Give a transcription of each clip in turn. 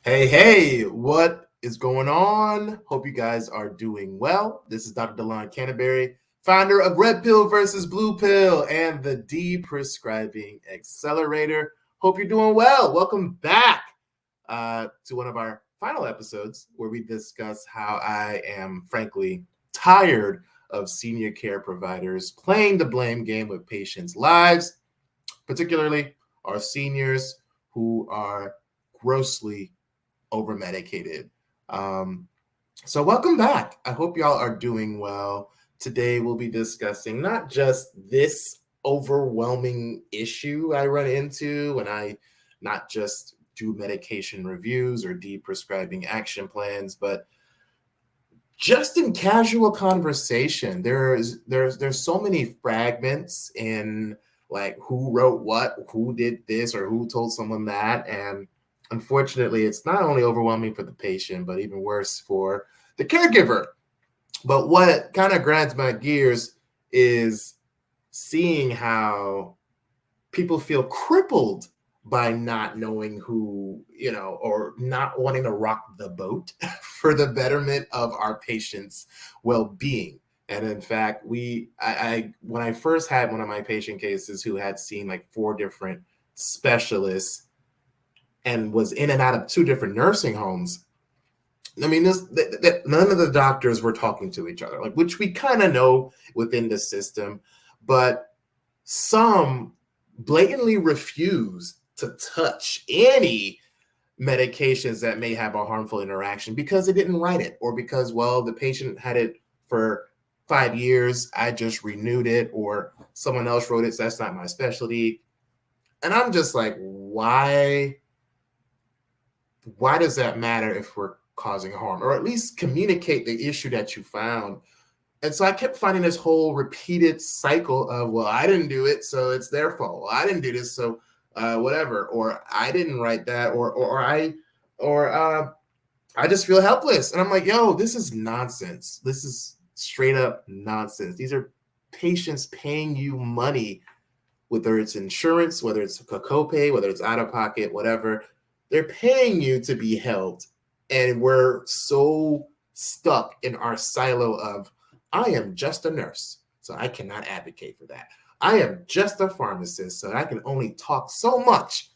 Hey, what is going on? Hope you guys are doing well. This is Dr. Delon Canterbury, founder of Red Pill versus Blue Pill and the Deprescribing Accelerator. Hope you're doing well. Welcome back to one of our final episodes where we discuss how I am, frankly, tired of senior care providers playing the blame game with patients' lives, particularly our seniors who are grossly overmedicated. So welcome back. I hope y'all are doing well. Today we'll be discussing not just this overwhelming issue I run into when I not just do medication reviews or deprescribing action plans, but just in casual conversation, there's so many fragments in like who wrote what, who did this, or who told someone that, and unfortunately, it's not only overwhelming for the patient, but even worse for the caregiver. But what kind of grinds my gears is seeing how people feel crippled by not knowing who, or not wanting to rock the boat for the betterment of our patients' well-being. And in fact, when I first had one of my patient cases who had seen like 4 different specialists and was in and out of 2 different nursing homes. I mean, none of the doctors were talking to each other, like which we kind of know within the system, but some blatantly refused to touch any medications that may have a harmful interaction because they didn't write it, or because, well, the patient had it for 5 years, I just renewed it, or someone else wrote it, so that's not my specialty. And I'm just like, why does that matter if we're causing harm? Or at least communicate the issue that you found. And so I kept finding this whole repeated cycle of, well, I didn't do it, so it's their fault. Well, I didn't do this, so whatever. Or I didn't write that, or I just feel helpless. And I'm like, yo, this is nonsense. This is straight up nonsense. These are patients paying you money, whether it's insurance, whether it's a copay, whether it's out of pocket, whatever. They're paying you to be held. And we're so stuck in our silo of, I am just a nurse, so I cannot advocate for that. I am just a pharmacist, so I can only talk so much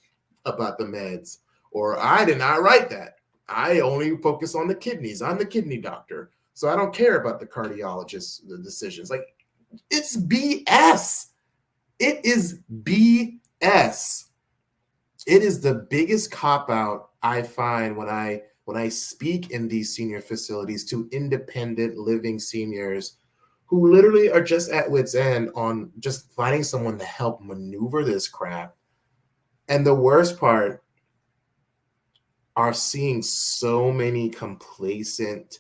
about the meds. Or I did not write that. I only focus on the kidneys. I'm the kidney doctor, so I don't care about the cardiologist's decisions. Like, it's BS. It is BS. It is the biggest cop-out I find when I speak in these senior facilities to independent living seniors who literally are just at wit's end on just finding someone to help maneuver this crap. And the worst part are seeing so many complacent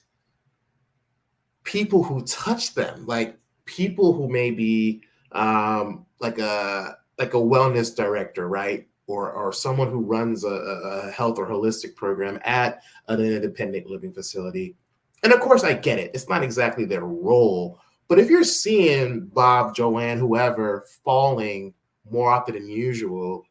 people who touch them, like people who may be like a wellness director, right? Or someone who runs a health or holistic program at an independent living facility. And of course, I get it. It's not exactly their role. But if you're seeing Bob, Joanne, whoever falling more often than usual,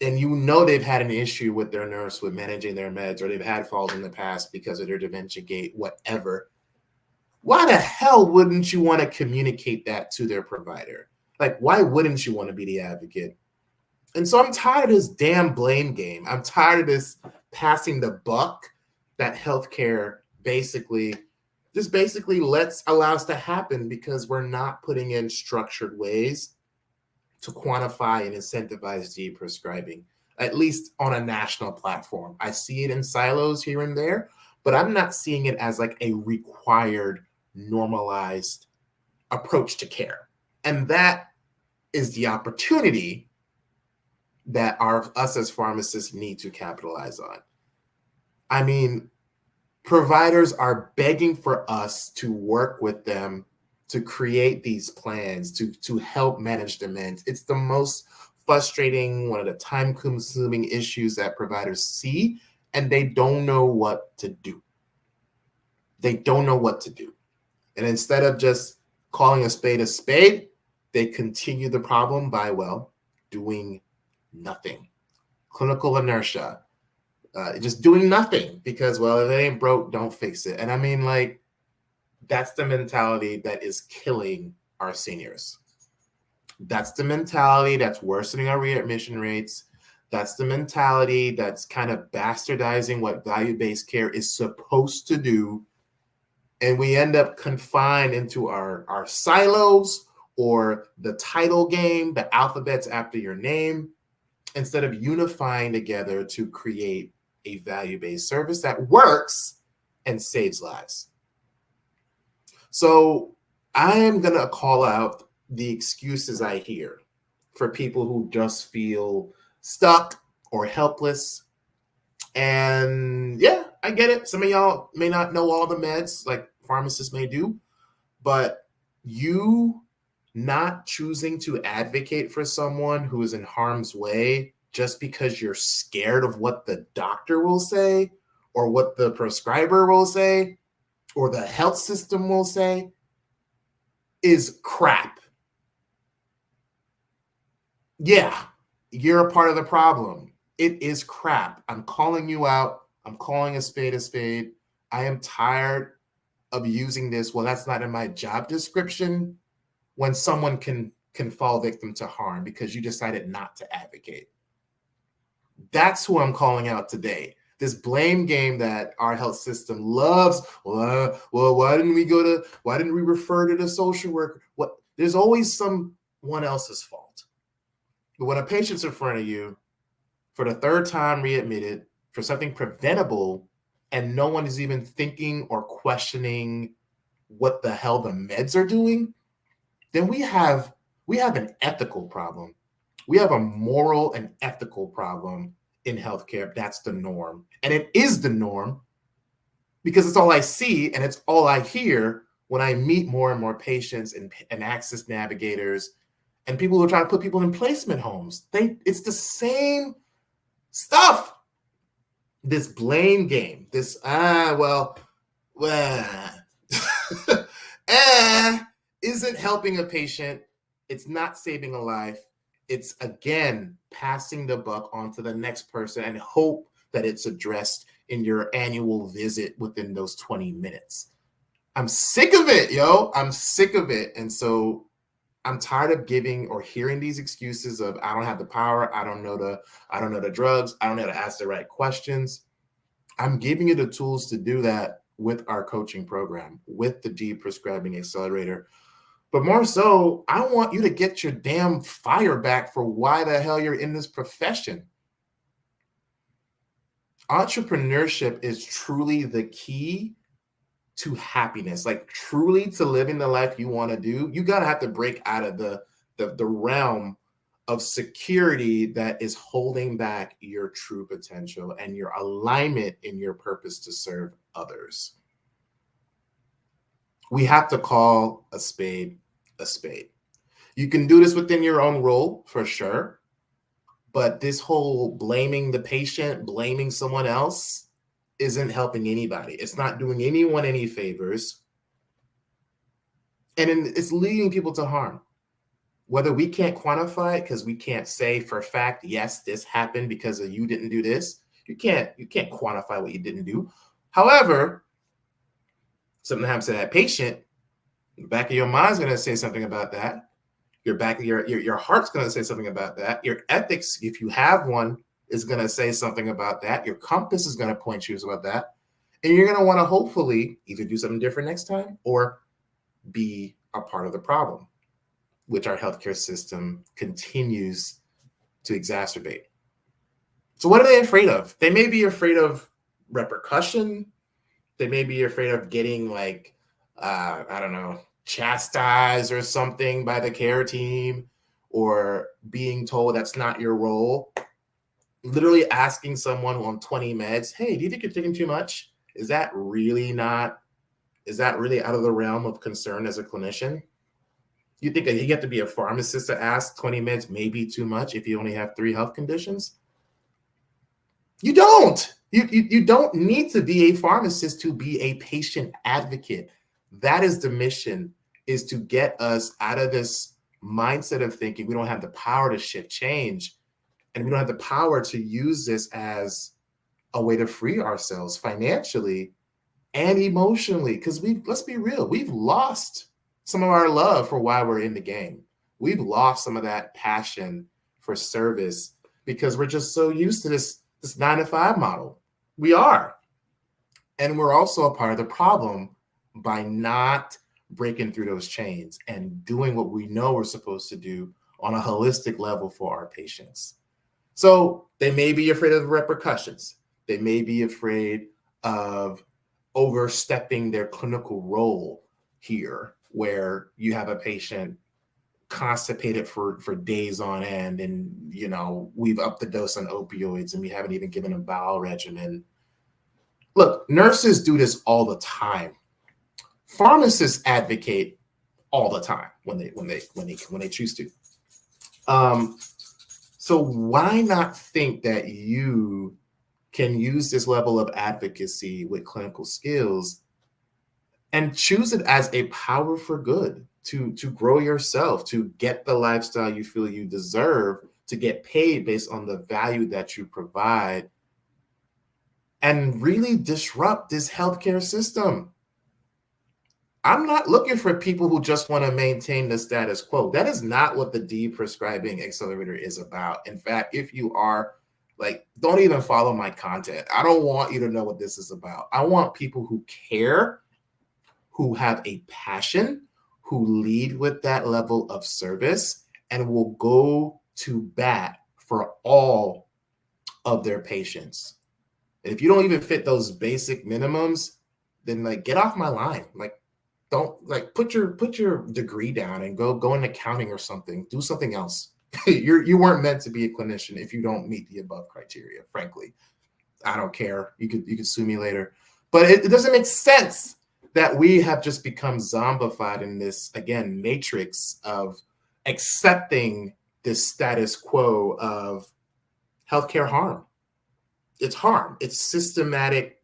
and you know they've had an issue with their nurse with managing their meds, or they've had falls in the past because of their dementia gate, whatever, why the hell wouldn't you want to communicate that to their provider? Like, why wouldn't you want to be the advocate? And so I'm tired of this damn blame game. I'm tired of this passing the buck that healthcare basically allows to happen because we're not putting in structured ways to quantify and incentivize deprescribing, at least on a national platform. I see it in silos here and there, but I'm not seeing it as like a required, normalized approach to care. And that is the opportunity that us as pharmacists need to capitalize on. I mean, providers are begging for us to work with them to create these plans to help manage their meds. It's the most frustrating, one of the time-consuming issues that providers see, and they don't know what to do. They don't know what to do. And instead of just calling a spade, they continue the problem by, well, doing nothing. clinical inertia, just doing nothing because, well, if it ain't broke, don't fix it. And I mean, like, that's the mentality that is killing our seniors. That's the mentality that's worsening our readmission rates. That's the mentality that's kind of bastardizing what value-based care is supposed to do. And we end up confined into our silos or the title game, the alphabets after your name, instead of unifying together to create a value-based service that works and saves lives. So I am going to call out the excuses I hear for people who just feel stuck or helpless. And yeah, I get it. Some of y'all may not know all the meds like pharmacists may do, but you not choosing to advocate for someone who is in harm's way just because you're scared of what the doctor will say or what the prescriber will say or the health system will say is crap. Yeah, you're a part of the problem. It is crap. I'm calling you out. I'm calling a spade a spade. I am tired of using this. Well, that's not in my job description when someone can fall victim to harm because you decided not to advocate. That's who I'm calling out today. This blame game that our health system loves. Well, why didn't we refer to the social worker? What? There's always someone else's fault. But when a patient's in front of you for the third time readmitted for something preventable and no one is even thinking or questioning what the hell the meds are doing, then we have an ethical problem. We have a moral and ethical problem in healthcare. That's the norm. And it is the norm because it's all I see and it's all I hear when I meet more and more patients and access navigators and people who are trying to put people in placement homes. It's the same stuff. This blame game, this, isn't helping a patient. It's not saving a life. It's, again, passing the buck on to the next person and hope that it's addressed in your annual visit within those 20 minutes. I'm sick of it, yo. I'm sick of it. And so I'm tired of giving or hearing these excuses of I don't have the power, I don't know the drugs, I don't know how to ask the right questions. I'm giving you the tools to do that with our coaching program, with the Deprescribing Accelerator. But more so, I want you to get your damn fire back for why the hell you're in this profession. Entrepreneurship is truly the key to happiness, like truly to living the life you want to do. You got to have to break out of the realm of security that is holding back your true potential and your alignment in your purpose to serve others. We have to call a spade a spade. You can do this within your own role for sure, but this whole blaming the patient, blaming someone else isn't helping anybody. It's not doing anyone any favors. And it's leading people to harm. Whether we can't quantify it because we can't say for a fact, yes, this happened because of you didn't do this. You can't quantify what you didn't do. However, something happens to that patient, the back of your mind's going to say something about that. Your heart's going to say something about that. Your ethics, if you have one, is going to say something about that. Your compass is going to point you about that. And you're going to want to hopefully either do something different next time or be a part of the problem, which our healthcare system continues to exacerbate. So what are they afraid of? They may be afraid of repercussion. They may be afraid of getting chastised or something by the care team or being told that's not your role. Literally asking someone on 20 meds, hey, do you think you're taking too much? Is that really out of the realm of concern as a clinician? You think that you have to be a pharmacist to ask 20 meds may be too much if you only have 3 health conditions? You don't. You don't need to be a pharmacist to be a patient advocate. That is the mission, is to get us out of this mindset of thinking we don't have the power to shift change And we don't have the power to use this as a way to free ourselves financially and emotionally. Because let's be real, we've lost some of our love for why we're in the game. We've lost some of that passion for service because we're just so used to this 9-to-5 model. We are. And we're also a part of the problem by not breaking through those chains and doing what we know we're supposed to do on a holistic level for our patients. So they may be afraid of the repercussions. They may be afraid of overstepping their clinical role here, where you have a patient constipated for days on end, and we've upped the dose on opioids and we haven't even given a bowel regimen. Look, nurses do this all the time. Pharmacists advocate all the time when they choose to. So why not think that you can use this level of advocacy with clinical skills and choose it as a power for good to grow yourself, to get the lifestyle you feel you deserve, to get paid based on the value that you provide, and really disrupt this healthcare system. I'm not looking for people who just want to maintain the status quo. That is not what the Deprescribing Accelerator is about. In fact, if you are, don't even follow my content. I don't want you to know what this is about. I want people who care, who have a passion, who lead with that level of service, and will go to bat for all of their patients. And if you don't even fit those basic minimums, then get off my line. Don't put your degree down and go in accounting or something. Do something else. You weren't meant to be a clinician if you don't meet the above criteria. Frankly, I don't care. You could sue me later, but it doesn't make sense that we have just become zombified in this, again, matrix of accepting this status quo of healthcare harm. It's harm. It's systematic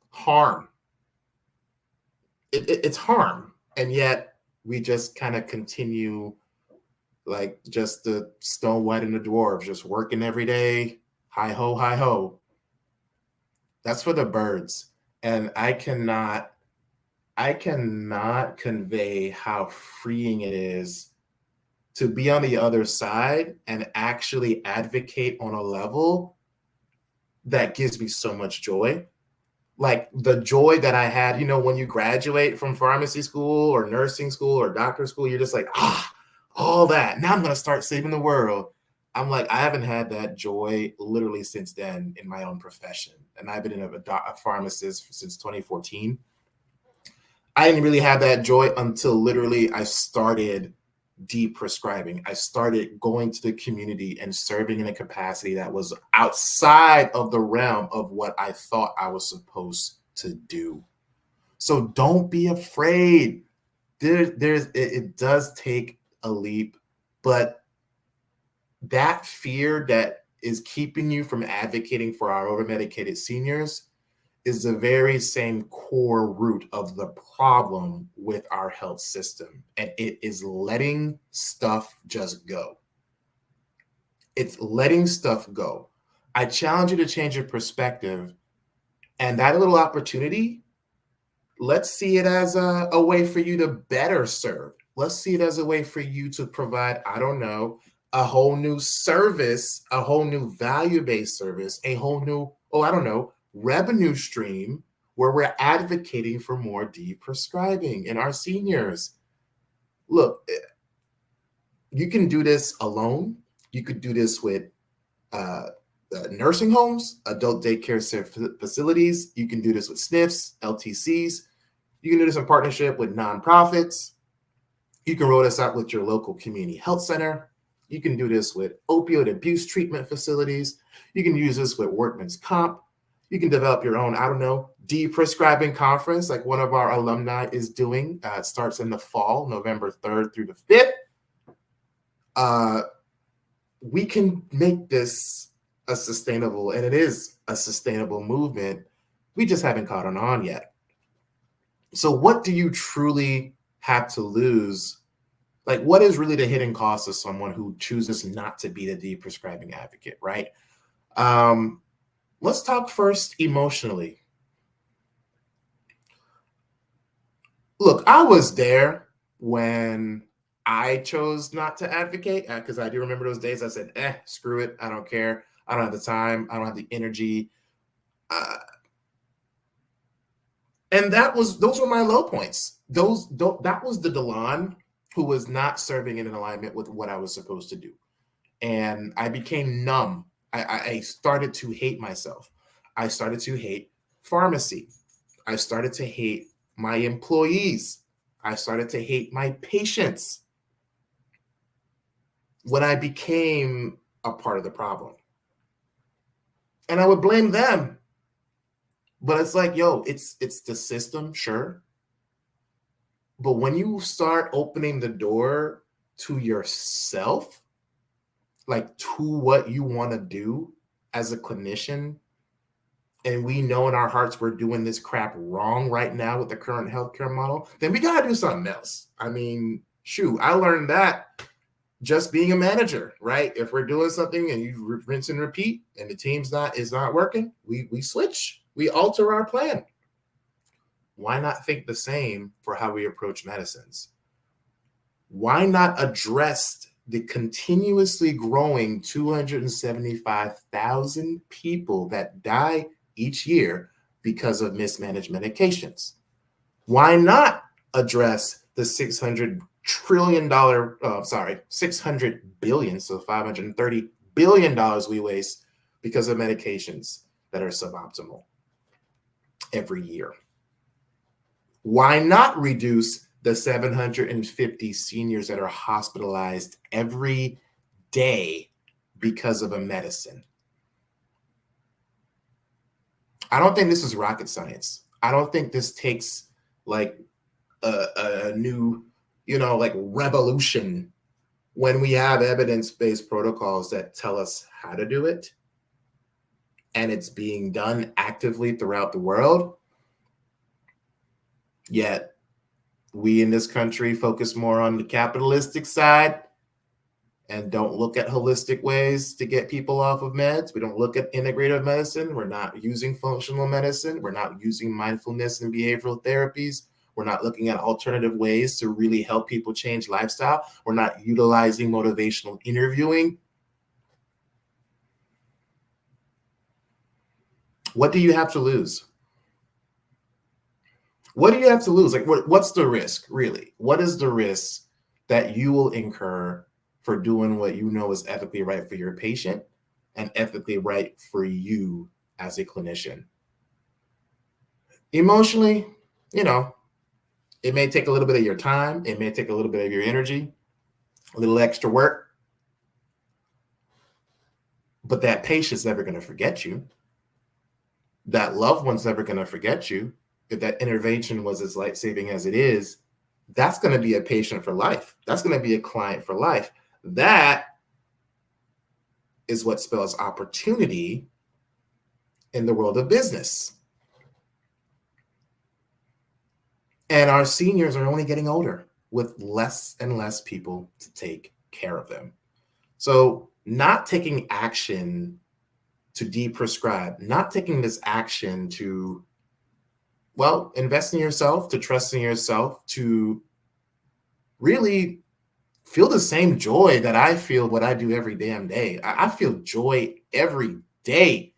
harm. It's harm. And yet we just kind of continue just the Snow White and the dwarves, just working every day. Hi ho, hi ho. That's for the birds. And I cannot convey how freeing it is to be on the other side and actually advocate on a level that gives me so much joy. The joy that I had, when you graduate from pharmacy school or nursing school or doctor school, you're just all that. Now I'm going to start saving the world. I'm I haven't had that joy literally since then in my own profession. And I've been a pharmacist since 2014. I didn't really have that joy until literally I started deprescribing. I started going to the community and serving in a capacity that was outside of the realm of what I thought I was supposed to do. So don't be afraid. It does take a leap, but that fear that is keeping you from advocating for our overmedicated seniors is the very same core root of the problem with our health system. And it is letting stuff just go. It's letting stuff go. I challenge you to change your perspective. And that little opportunity, let's see it as a way for you to better serve. Let's see it as a way for you to provide, I don't know, a whole new service, a whole new value-based service, a whole new, revenue stream where we're advocating for more deprescribing in our seniors. Look, you can do this alone. You could do this with nursing homes, adult daycare facilities. You can do this with SNFs, LTCs. You can do this in partnership with nonprofits. You can roll this out with your local community health center. You can do this with opioid abuse treatment facilities. You can use this with workman's comp. You can develop your own, deprescribing conference like one of our alumni is doing. It starts in the fall, November 3rd through the 5th. We can make this a sustainable, and it is a sustainable movement. We just haven't caught on yet. So what do you truly have to lose? Like, what is really the hidden cost of someone who chooses not to be the deprescribing advocate, right? Let's talk first emotionally. Look, I was there when I chose not to advocate, because I do remember those days I said, screw it. I don't care. I don't have the time. I don't have the energy. And those were my low points. That was the Delon who was not serving in alignment with what I was supposed to do. And I became numb. I started to hate myself. I started to hate pharmacy. I started to hate my employees. I started to hate my patients when I became a part of the problem. And I would blame them. But it's like, yo, it's the system, sure. But when you start opening the door to yourself, like to what you want to do as a clinician, and we know in our hearts we're doing this crap wrong right now with the current healthcare model, then we got to do something else. I mean, shoot, I learned that just being a manager, right? If we're doing something and you rinse and repeat and the team's is not working, we switch, we alter our plan. Why not think the same for how we approach medicines? Why not address the continuously growing 275,000 people that die each year because of mismanaged medications? Why not address the $600 billion, so $530 billion we waste because of medications that are suboptimal every year? Why not reduce the 750 seniors that are hospitalized every day because of a medicine? I don't think this is rocket science. I don't think this takes like a new, like revolution when we have evidence-based protocols that tell us how to do it, and it's being done actively throughout the world. Yet we in this country focus more on the capitalistic side and don't look at holistic ways to get people off of meds. We don't look at integrative medicine. We're not using functional medicine. We're not using mindfulness and behavioral therapies. We're not looking at alternative ways to really help people change lifestyle. We're not utilizing motivational interviewing. What do you have to lose? What do you have to lose? Like, what's the risk, really? What is the risk that you will incur for doing what you know is ethically right for your patient and ethically right for you as a clinician? Emotionally, it may take a little bit of your time. It may take a little bit of your energy, a little extra work. But that patient's never going to forget you. That loved one's never going to forget you. If that intervention was as life-saving as it is, that's going to be a patient for life. That's going to be a client for life. That is what spells opportunity in the world of business. And our seniors are only getting older with less and less people to take care of them. So not taking action to deprescribe, not taking this action to invest in yourself, to trust in yourself, to really feel the same joy that I feel what I do every damn day. I feel joy every day.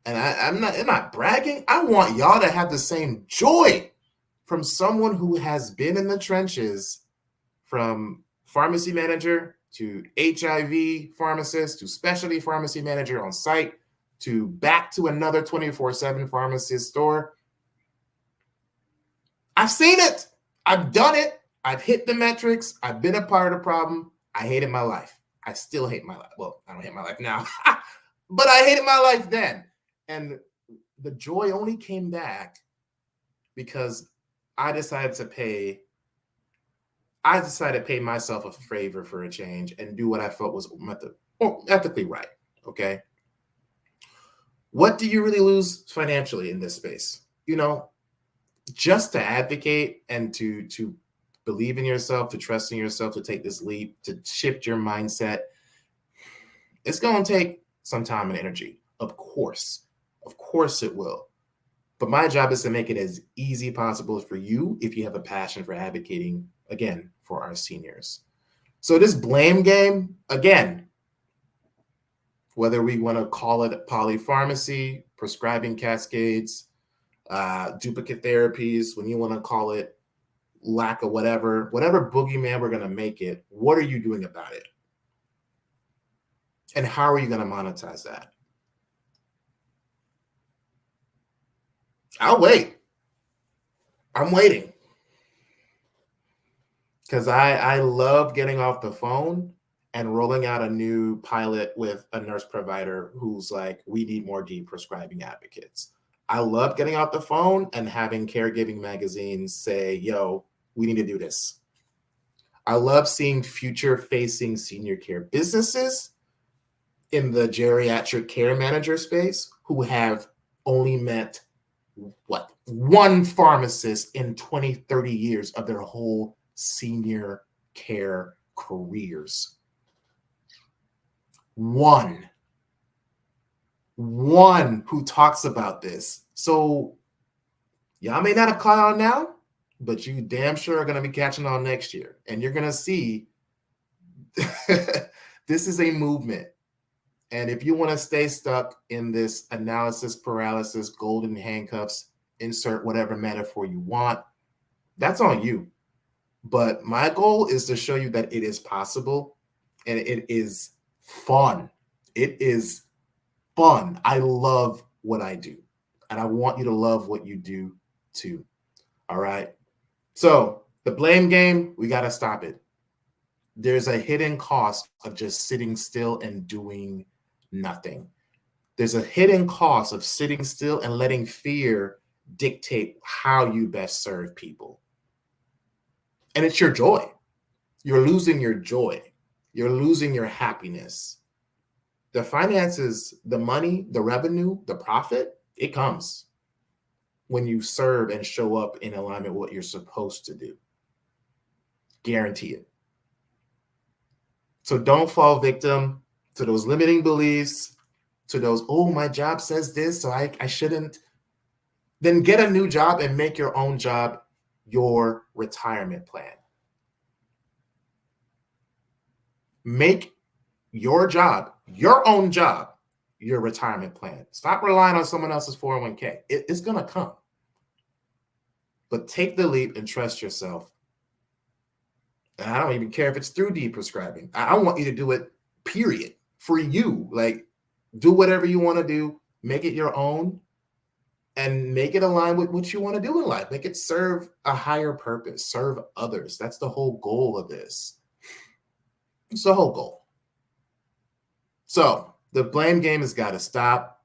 And I'm not bragging. I want y'all to have the same joy from someone who has been in the trenches, from pharmacy manager to HIV pharmacist to specialty pharmacy manager on site to back to another 24/7 pharmacist store. I've seen it. I've done it. I've hit the metrics. I've been a part of the problem. I hated my life. I still hate my life. Well, I don't hate my life now, but I hated my life then. And the joy only came back because I decided to pay myself a favor for a change and do what I felt was ethically right. Okay. What do you really lose financially in this space? Just to advocate and to believe in yourself, to trust in yourself, to take this leap, to shift your mindset, it's going to take some time and energy. Of course it will. But my job is to make it as easy possible for you if you have a passion for advocating, again, for our seniors. So this blame game, again, whether we want to call it polypharmacy, prescribing cascades, duplicate therapies, when you want to call it lack of whatever boogeyman we're going to make it, what are you doing about it? And how are you going to monetize that? I'll wait. I'm waiting. Because I love getting off the phone and rolling out a new pilot with a nurse provider who's like, we need more deprescribing advocates. I love getting off the phone and having caregiving magazines say, yo, we need to do this. I love seeing future-facing senior care businesses in the geriatric care manager space who have only met one pharmacist in 20, 30 years of their whole senior care careers. One who talks about this. So y'all may not have caught on now, but you damn sure are going to be catching on next year. And you're going to see this is a movement. And if you want to stay stuck in this analysis paralysis, golden handcuffs, insert whatever metaphor you want, that's on you. But my goal is to show you that it is possible and it is fun. It is fun. I love what I do. And I want you to love what you do too. All right. So the blame game, we got to stop it. There's a hidden cost of just sitting still and doing nothing. There's a hidden cost of sitting still and letting fear dictate how you best serve people. And it's your joy. You're losing your joy. You're losing your happiness. The finances, the money, the revenue, the profit, it comes when you serve and show up in alignment with what you're supposed to do. Guarantee it. So don't fall victim to those limiting beliefs, to those, oh, my job says this, so I shouldn't. Then get a new job and make your own job your retirement plan. Make your job, your own job, your retirement plan. Stop relying on someone else's 401k. It's going to come. But take the leap and trust yourself. And I don't even care if it's through deprescribing. I want you to do it, period, for you. Like, do whatever you want to do. Make it your own. And make it align with what you want to do in life. Make it serve a higher purpose, serve others. That's the whole goal of this. It's the whole goal. So the blame game has got to stop.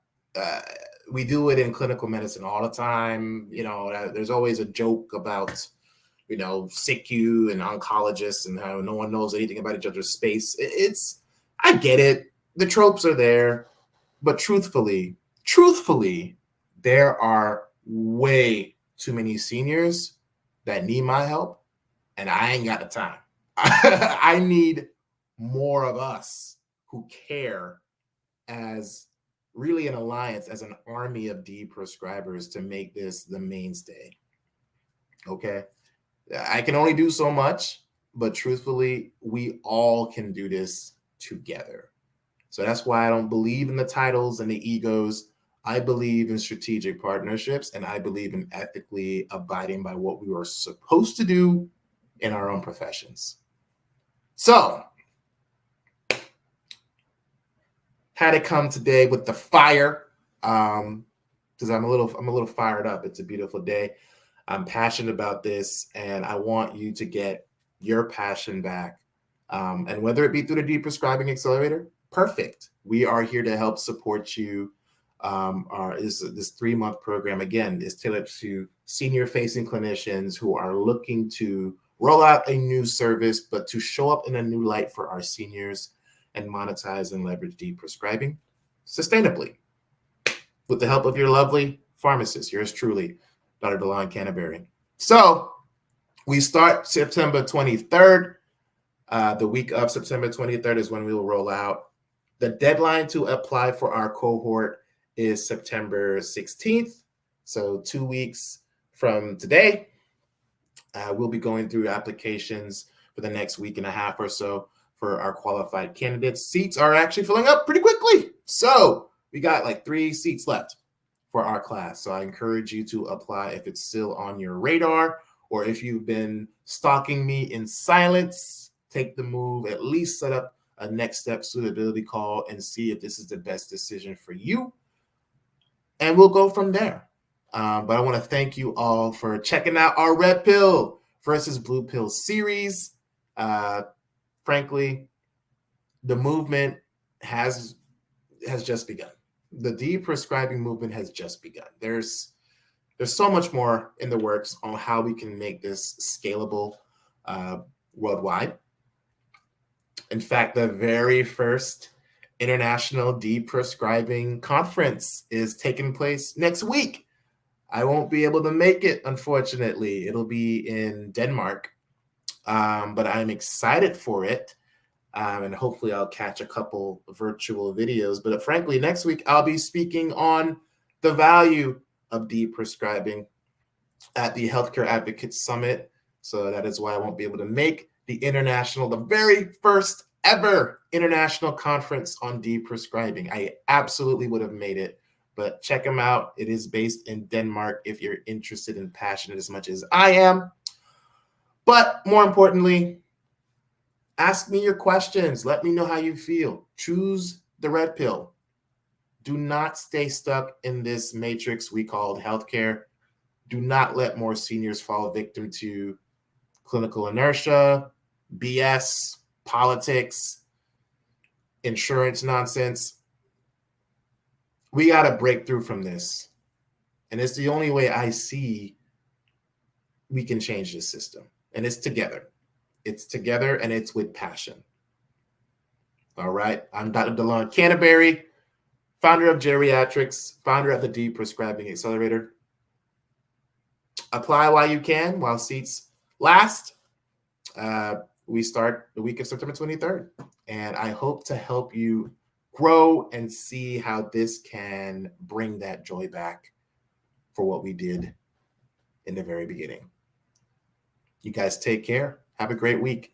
We do it in clinical medicine all the time. You know, there's always a joke about, you know, SICU and oncologists and how no one knows anything about each other's space. I get it. The tropes are there. But truthfully, there are way too many seniors that need my help, and I ain't got the time. I need more of us who care as really an alliance, as an army of deprescribers to make this the mainstay. Okay? I can only do so much, but truthfully, we all can do this together. So that's why I don't believe in the titles and the egos. I believe in strategic partnerships, and I believe in ethically abiding by what we are supposed to do in our own professions. So, had it come today with the fire, because I'm a little fired up. It's a beautiful day. I'm passionate about this, and I want you to get your passion back. And whether it be through the Deprescribing Accelerator, perfect. We are here to help support you. This 3-month program, again, is tailored to senior-facing clinicians who are looking to roll out a new service, but to show up in a new light for our seniors and monetize and leverage deprescribing sustainably. With the help of your lovely pharmacist, yours truly, Dr. DeLon Canterbury. So We start September 23rd. The week of September 23rd is when we will roll out. The deadline to apply for our cohort is September 16th. So 2 weeks from today, we'll be going through applications for the next week and a half or so for our qualified candidates. Seats are actually filling up pretty quickly. So we got like 3 seats left for our class. So I encourage you to apply if it's still on your radar, or if you've been stalking me in silence, take the move, at least set up a next step suitability call and see if this is the best decision for you. And we'll go from there. But I want to thank you all for checking out our red pill versus blue pill series. Frankly, the movement has just begun. The deprescribing movement has just begun. There's so much more in the works on how we can make this scalable worldwide. In fact, the very first International Deprescribing Conference is taking place next week. I won't be able to make it, unfortunately. It'll be in Denmark, but I'm excited for it. And hopefully I'll catch a couple virtual videos. But frankly, next week I'll be speaking on the value of deprescribing at the Healthcare Advocates Summit. So that is why I won't be able to make the very first ever international conference on deprescribing. I absolutely would have made it, but check them out. It is based in Denmark if you're interested and passionate as much as I am. But more importantly, ask me your questions. Let me know how you feel. Choose the red pill. Do not stay stuck in this matrix we called healthcare. Do not let more seniors fall victim to clinical inertia, BS, politics, insurance nonsense. We got to break through from this. And it's the only way I see we can change this system. And it's together. It's together and it's with passion. All right. I'm Dr. DeLon Canterbury, founder of Geriatrics, founder of the Deprescribing Accelerator. Apply while you can, while seats last. We start the week of September 23rd. And I hope to help you grow and see how this can bring that joy back for what we did in the very beginning. You guys take care. Have a great week.